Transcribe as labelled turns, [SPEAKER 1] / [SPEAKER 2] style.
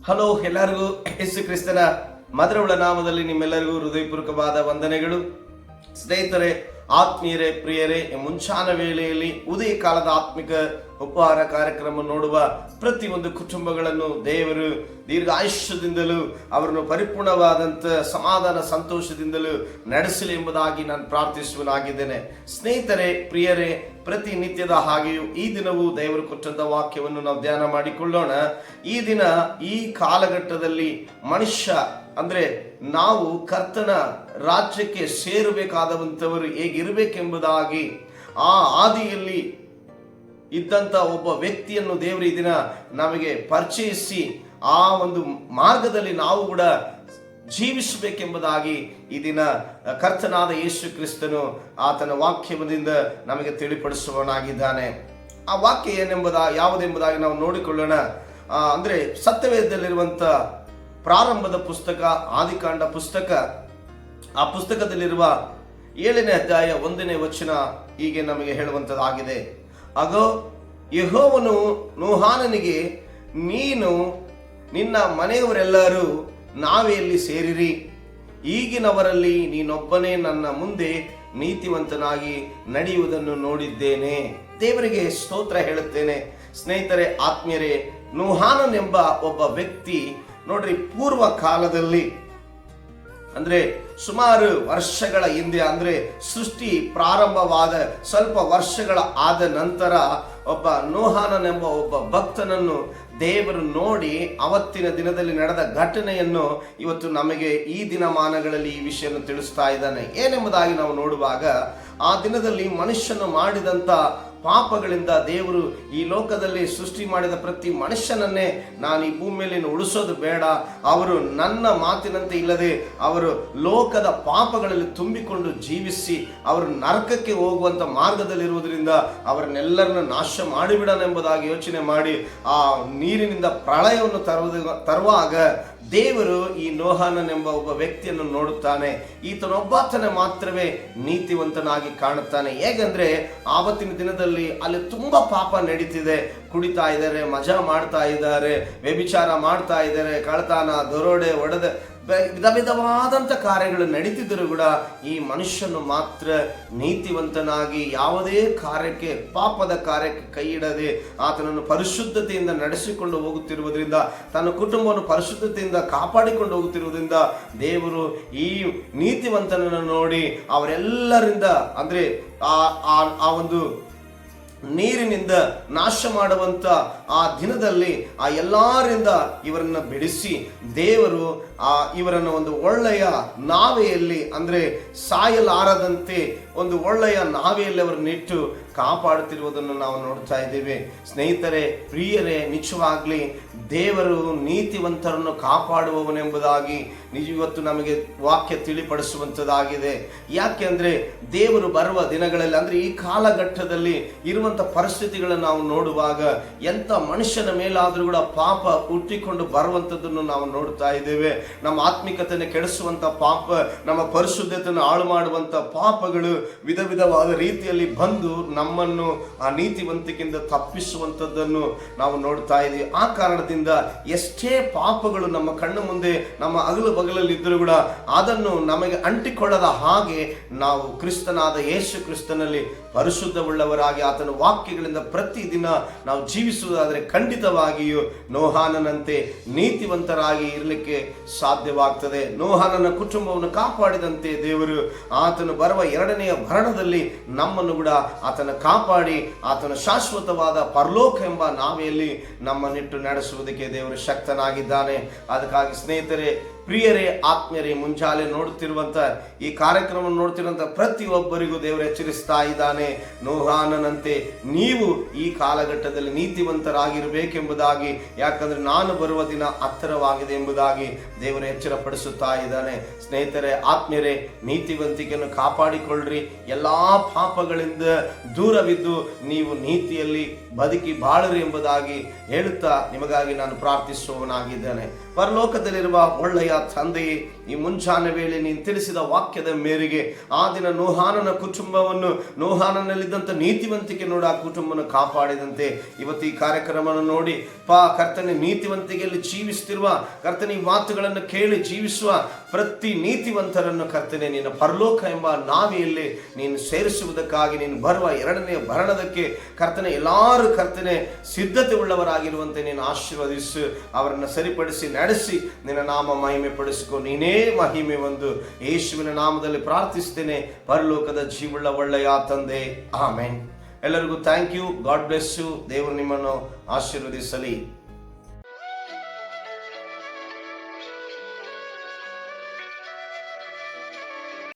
[SPEAKER 1] Hello, ಎಲ್ಲರಿಗೂ ಯೇಸು ಕ್ರಿಸ್ತನ ಮಧುರವುಳ್ಳ ನಾಮದಲ್ಲಿ ನಿಮ್ಮೆಲ್ಲರಿಗೂ ಹೃದಯಪೂರ್ವಕವಾದ ವಂದನೆಗಳು. ಸ್ನೇಹಿತರೆ, ಆತ್ಮೀಯರೇ, ಪ್ರಿಯರೇ, ಮುಂಚಾನ ವೇಳೆಯಲ್ಲಿ ಉದಯ ಕಾಲದ ಆತ್ಮಿಕ ಉಪಹಾರ ಕಾರ್ಯಕ್ರಮ ನೋಡುವ ಪ್ರತಿಯೊಂದು ಕುಟುಂಬಗಳನ್ನು ದೇವರು ದೀರ್ಘಾಯುಷ್ಯದಿಂದಲೂ ಅವರನ್ನು ಪರಿಪೂರ್ಣವಾದಂಥ ಸಮಾಧಾನ ಸಂತೋಷದಿಂದಲೂ ನಡೆಸಲಿ ಎಂಬುದಾಗಿ ನಾನು ಪ್ರಾರ್ಥಿಸುವನಾಗಿದ್ದೇನೆ. ಸ್ನೇಹಿತರೆ, ಪ್ರಿಯರೇ, ಪ್ರತಿನಿತ್ಯದ ಹಾಗೆಯೂ ಈ ದಿನವೂ ದೇವರು ಕೊಟ್ಟಂತ ವಾಕ್ಯವನ್ನು ನಾವು ಧ್ಯಾನ ಮಾಡಿಕೊಳ್ಳೋಣ. ಈ ದಿನ ಈ ಕಾಲಘಟ್ಟದಲ್ಲಿ ಮನುಷ್ಯ ಅಂದ್ರೆ ನಾವು ಕರ್ತನ ರಾಜ್ಯಕ್ಕೆ ಸೇರಬೇಕಾದಂಥವರು ಹೇಗಿರಬೇಕೆಂಬುದಾಗಿ ಆ ಆದಿಯಲ್ಲಿ ಇದ್ದಂಥ ಒಬ್ಬ ವ್ಯಕ್ತಿಯನ್ನು ದೇವರು ಈ ದಿನ ನಮಗೆ ಪರಿಚಯಿಸಿ ಆ ಒಂದು ಮಾರ್ಗದಲ್ಲಿ ನಾವು ಕೂಡ ಜೀವಿಸಬೇಕೆಂಬುದಾಗಿ ಈ ದಿನ ಕರ್ತನಾದ ಯೇಸು ಕ್ರಿಸ್ತನು ಆತನ ವಾಕ್ಯದಿಂದ ನಮಗೆ ತಿಳಿಪಡಿಸುವನಾಗಿದ್ದಾನೆ. ಆ ವಾಕ್ಯ ಯಾವುದೆಂಬುದಾಗಿ ನಾವು ನೋಡಿಕೊಳ್ಳೋಣ. ಅಂದ್ರೆ ಸತ್ಯವೇದದಲ್ಲಿರುವಂಥ ಪ್ರಾರಂಭದ ಪುಸ್ತಕ, ಆದಿಕಾಂಡ ಪುಸ್ತಕ, ಆ ಪುಸ್ತಕದಲ್ಲಿರುವ 7ನೇ ಅಧ್ಯಾಯ 1ನೇ ವಚನ ಹೀಗೆ ನಮಗೆ ಹೇಳುವಂಥದ್ದಾಗಿದೆ. ಆಗೋ ಯೆಹೋವನು ನೋಹನನಿಗೆ, ನೀನು ನಿನ್ನ ಮನೆಯವರೆಲ್ಲರೂ ನಾವೆಯಲ್ಲಿ ಸೇರಿರಿ, ಈಗಿನವರಲ್ಲಿ ನೀನೊಬ್ಬನೇ ನನ್ನ ಮುಂದೆ ನೀತಿವಂತನಾಗಿ ನಡೆಯುವುದನ್ನು ನೋಡಿದ್ದೇನೆ. ದೇವರಿಗೆ ಸ್ತೋತ್ರ ಹೇಳುತ್ತೇನೆ. ಸ್ನೇಹಿತರೆ, ಆತ್ಮೀಯರೇ, ನೋಹನನೆಂಬ ಒಬ್ಬ ವ್ಯಕ್ತಿ ನೋಡ್ರಿ, ಪೂರ್ವ ಕಾಲದಲ್ಲಿ ಅಂದ್ರೆ ಸುಮಾರು ವರ್ಷಗಳ ಹಿಂದೆ, ಅಂದ್ರೆ ಸೃಷ್ಟಿ ಪ್ರಾರಂಭವಾದ ಸ್ವಲ್ಪ ವರ್ಷಗಳ ಆದ ನಂತರ ಒಬ್ಬ ನೋಹನನೆಂಬ ಒಬ್ಬ ಭಕ್ತನನ್ನು ದೇವರು ನೋಡಿ ಅವತ್ತಿನ ದಿನದಲ್ಲಿ ನಡೆದ ಘಟನೆಯನ್ನು ಇವತ್ತು ನಮಗೆ ಈ ದಿನಮಾನಗಳಲ್ಲಿ ಈ ವಿಷಯವನ್ನು ತಿಳಿಸ್ತಾ ಇದ್ದಾನೆ. ಏನೆಂಬುದಾಗಿ ನಾವು ನೋಡುವಾಗ, ಆ ದಿನದಲ್ಲಿ ಮನುಷ್ಯನು ಮಾಡಿದಂಥ ಪಾಪಗಳಿಂದ ದೇವರು ಈ ಲೋಕದಲ್ಲಿ ಸೃಷ್ಟಿ ಮಾಡಿದ ಪ್ರತಿ ಮನುಷ್ಯನನ್ನೇ ನಾನು ಈ ಭೂಮಿಯಲ್ಲಿ ಉಳಿಸೋದು ಬೇಡ, ಅವರು ನನ್ನ ಮಾತಿನಂತೆ ಇಲ್ಲದೆ ಅವರು ಲೋಕದ ಪಾಪಗಳಲ್ಲಿ ತುಂಬಿಕೊಂಡು ಜೀವಿಸಿ ಅವರು ನರಕಕ್ಕೆ ಹೋಗುವಂತ ಮಾರ್ಗದಲ್ಲಿರುವುದರಿಂದ ಅವರನ್ನೆಲ್ಲರನ್ನು ನಾಶ ಮಾಡಿಬಿಡನೆಂಬುದಾಗಿ ಯೋಚನೆ ಮಾಡಿ ಆ ನೀರಿನಿಂದ ಪ್ರಳಯವನ್ನು ತರುವಾಗ ದೇವರು ಈ ನೋಹನನೆಂಬ ಒಬ್ಬ ವ್ಯಕ್ತಿಯನ್ನು ನೋಡುತ್ತಾನೆ. ಈತನೊಬ್ಬಾತನೇ ಮಾತ್ರವೇ ನೀತಿವಂತನಾಗಿ ಕಾಣುತ್ತಾನೆ. ಹೇಗಂದ್ರೆ ಆವತ್ತಿನ ದಿನದಲ್ಲಿ ಅಲ್ಲಿ ತುಂಬಾ ಪಾಪ ನಡೀತಿದೆ. ಕುಡಿತಾ ಇದ್ದಾರೆ, ಮಜಾ ಮಾಡ್ತಾ ಇದ್ದಾರೆ, ವ್ಯಭಿಚಾರ ಮಾಡ್ತಾ ಇದ್ದಾರೆ, ಕಳ್ತನ, ದರೋಡೆ, ವಿಧ ವಿಧವಾದಂಥ ಕಾರ್ಯಗಳು ನಡೀತಿದ್ದರೂ ಕೂಡ ಈ ಮನುಷ್ಯನು ಮಾತ್ರ ನೀತಿವಂತನಾಗಿ ಯಾವುದೇ ಕಾರ್ಯಕ್ಕೆ, ಪಾಪದ ಕಾರ್ಯಕ್ಕೆ ಕೈ ಇಡದೆ ಆತನನ್ನು ಪರಿಶುದ್ಧತೆಯಿಂದ ನಡೆಸಿಕೊಂಡು ಹೋಗುತ್ತಿರುವುದರಿಂದ, ತನ್ನ ಕುಟುಂಬವನ್ನು ಪರಿಶುದ್ಧತೆಯಿಂದ ಕಾಪಾಡಿಕೊಂಡು ಹೋಗುತ್ತಿರುವುದರಿಂದ ದೇವರು ಈ ನೀತಿವಂತನನ್ನು ನೋಡಿ ಅವರೆಲ್ಲರಿಂದ ಅಂದ್ರೆ ಆ ಒಂದು ನೀರಿನಿಂದ ನಾಶ ಮಾಡುವಂತ ಆ ದಿನದಲ್ಲಿ ಆ ಎಲ್ಲರಿಂದ ಇವರನ್ನ ಬಿಡಿಸಿ ದೇವರು ಇವರನ್ನು ಒಂದು ಒಳ್ಳೆಯ ನಾವೆಯಲ್ಲಿ, ಅಂದ್ರೆ ಸಾಯಲಾರದಂತೆ ಒಂದು ಒಳ್ಳೆಯ ನಾವೆಯಲ್ಲಿ ಅವರನ್ನಿಟ್ಟು ಕಾಪಾಡುತ್ತಿರುವುದನ್ನು ನಾವು ನೋಡ್ತಾ ಇದ್ದೇವೆ. ಸ್ನೇಹಿತರೆ, ಪ್ರಿಯರೇ, ನಿಜವಾಗ್ಲಿ ದೇವರು ನೀತಿವಂತರನ್ನು ಕಾಪಾಡುವವನೆಂಬುದಾಗಿ ಇವತ್ತು ನಮಗೆ ವಾಕ್ಯ ತಿಳಿಪಡಿಸುವಂಥದ್ದಾಗಿದೆ. ಯಾಕೆ ಅಂದ್ರೆ ದೇವರು ಬರುವ ದಿನಗಳಲ್ಲಿ, ಅಂದ್ರೆ ಈ ಕಾಲಘಟ್ಟದಲ್ಲಿ ಇರುವಂತ ಪರಿಸ್ಥಿತಿಗಳನ್ನು ನಾವು ನೋಡುವಾಗ ಎಂತ ಮನುಷ್ಯನ ಮೇಲಾದ್ರೂ ಕೂಡ ಪಾಪ ಹುಟ್ಟಿಕೊಂಡು ಬರುವಂಥದ್ದನ್ನು ನಾವು ನೋಡ್ತಾ ಇದ್ದೇವೆ. ನಮ್ಮ ಆತ್ಮಿಕತೆಯನ್ನು ಕೆಡಿಸುವಂತ ಪಾಪ, ನಮ್ಮ ಪರಿಶುದ್ಧತೆಯನ್ನು ಹಾಳು ಮಾಡುವಂತ ಪಾಪಗಳು ವಿಧ ವಿಧವಾದ ರೀತಿಯಲ್ಲಿ ಬಂದು ನಮ್ಮನ್ನು ಆ ನೀತಿವಂತಿಕೆಯಿಂದ ತಪ್ಪಿಸುವಂಥದ್ದನ್ನು ನಾವು ನೋಡ್ತಾ ಇದ್ದೀವಿ. ಆ ಕಾರಣದಿಂದ ಎಷ್ಟೇ ಪಾಪಗಳು ನಮ್ಮ ಕಣ್ಣು ಮುಂದೆ, ನಮ್ಮ ಅಗಲು ಬಗಲಲ್ಲಿ ಇದ್ದರೂ ಕೂಡ ಅದನ್ನು ನಮಗೆ ಅಂಟಿಕೊಳ್ಳದ ಹಾಗೆ ನಾವು ಕ್ರಿಸ್ತನಾದ ಯೇಸು ಕ್ರಿಸ್ತನಲ್ಲಿ ಪರಿಶುದ್ಧವುಳ್ಳವರಾಗಿ ಆತನ ವಾಕ್ಯಗಳಿಂದ ಪ್ರತಿದಿನ ನಾವು ಜೀವಿಸುವುದಾದರೆ ಖಂಡಿತವಾಗಿಯೂ ನೋಹನನಂತೆ ನೀತಿವಂತರಾಗಿ ಇರಲಿಕ್ಕೆ ಸಾಧ್ಯವಾಗ್ತದೆ. ನೋಹನನ ಕುಟುಂಬವನ್ನು ಕಾಪಾಡಿದಂತೆ ದೇವರು ಆತನು ಬರುವ 2ನೆಯ ಮರಣದಲ್ಲಿ ನಮ್ಮನ್ನು ಕೂಡ ಆತನ ಕಾಪಾಡಿ ಆತನ ಶಾಶ್ವತವಾದ ಪರಲೋಕ ಎಂಬ ನಾವೆಯಲ್ಲಿ ನಮ್ಮನ್ನಿಟ್ಟು ನಡೆಸುವುದಕ್ಕೆ ದೇವರು ಶಕ್ತನಾಗಿದ್ದಾನೆ. ಅದಕ್ಕಾಗಿ ಸ್ನೇಹಿತರೆ, ಪ್ರಿಯರೇ, ಆತ್ಮೀಯರೇ, ಮುಂಜಾನೆ ನೋಡುತ್ತಿರುವಂತ ಈ ಕಾರ್ಯಕ್ರಮ ನೋಡ್ತಿರುವಂತ ಪ್ರತಿಯೊಬ್ಬರಿಗೂ ದೇವರು ಎಚ್ಚರಿಸ್ತಾ ಇದ್ದಾನೆ. ನೋಹನನಂತೆ ನೀವು ಈ ಕಾಲಘಟ್ಟದಲ್ಲಿ ನೀತಿವಂತರಾಗಿರಬೇಕೆಂಬುದಾಗಿ, ಯಾಕಂದ್ರೆ ನಾನು ಬರುವ ದಿನ ಹತ್ತಿರವಾಗಿದೆ ಎಂಬುದಾಗಿ ದೇವರು ಎಚ್ಚರಪಡಿಸುತ್ತಾ ಇದ್ದಾನೆ. ಸ್ನೇಹಿತರೆ, ಆತ್ಮೀಯರೇ, ನೀತಿವಂತಿಕೆಯನ್ನು ಕಾಪಾಡಿಕೊಳ್ಳ್ರಿ. ಎಲ್ಲಾ ಪಾಪಗಳಿಂದ ದೂರವಿದ್ದು ನೀವು ನೀತಿಯಲ್ಲಿ ಬದುಕಿ ಬಾಳರಿ ಎಂಬುದಾಗಿ ಹೇಳುತ್ತಾ ನಿಮಗಾಗಿ ನಾನು ಪ್ರಾರ್ಥಿಸುವವನಾಗಿದ್ದೇನೆ. ಪರಲೋಕದಲ್ಲಿರುವ ಒಳ್ಳೆಯ ತಂದೆಯೇ, ಈ ಮುಂಜಾನೆ ವೇಳೆ ನೀನು ತಿಳಿಸಿದ ವಾಕ್ಯದ ಮೇರೆಗೆ ಆ ದಿನ ನೋಹಾನನ ಕುಟುಂಬವನ್ನು, ನೋಹಾನನಲ್ಲಿದ್ದಂಥ ನೀತಿವಂತಿಕೆ ನೋಡಿ ಆ ಕುಟುಂಬವನ್ನು ಕಾಪಾಡಿದಂತೆ ಇವತ್ತು ಈ ಕಾರ್ಯಕ್ರಮವನ್ನು ನೋಡಿ ಕರ್ತನೆ ನೀತಿವಂತಿಕೆಯಲ್ಲಿ ಜೀವಿಸ್ತಿರುವ ಕರ್ತನೆ ಈ ಮಾತುಗಳನ್ನು ಕೇಳಿ ಜೀವಿಸುವ ಪ್ರತಿ ನೀತಿವಂತರನ್ನು ಕರ್ತನೆ ನಿನ್ನ ಪರಲೋಕ ಎಂಬ ನಾವಿಯಲ್ಲಿ ನೀನು ಸೇರಿಸುವುದಕ್ಕಾಗಿ ನೀನು ಬರುವ ಎರಡನೆಯ ಭರಣದಕ್ಕೆ ಕರ್ತನೆ ಎಲ್ಲರೂ ಕರ್ತನೆ ಸಿದ್ಧತೆ ಉಳ್ಳವರಾಗಿರುವಂತೆ ನೀನು ಆಶೀರ್ವದಿಸು, ಅವರನ್ನು ಸರಿಪಡಿಸಿ ನಡೆಸಿ ನಿನ್ನ ನಾಮ ಮಹಿಮೆ ಪಡಿಸಿಕೊ. ನೀನೇ ಮಹಿಮೆ ಒಂದು ಯೇಸುವಿನ ನಾಮದಲ್ಲಿ ಪ್ರಾರ್ಥಿಸ್ತೇನೆ ಪರಲೋಕದ ಜೀವುಳ್ಳ ಒಳ್ಳೆಯ ತಂದೆ, ಆಮೆನ್. ಎಲ್ಲರಿಗೂ thank you. God bless you. ದೇವರು ನಿಮ್ಮನ್ನು ಆಶೀರ್ವದಿಸಲಿ.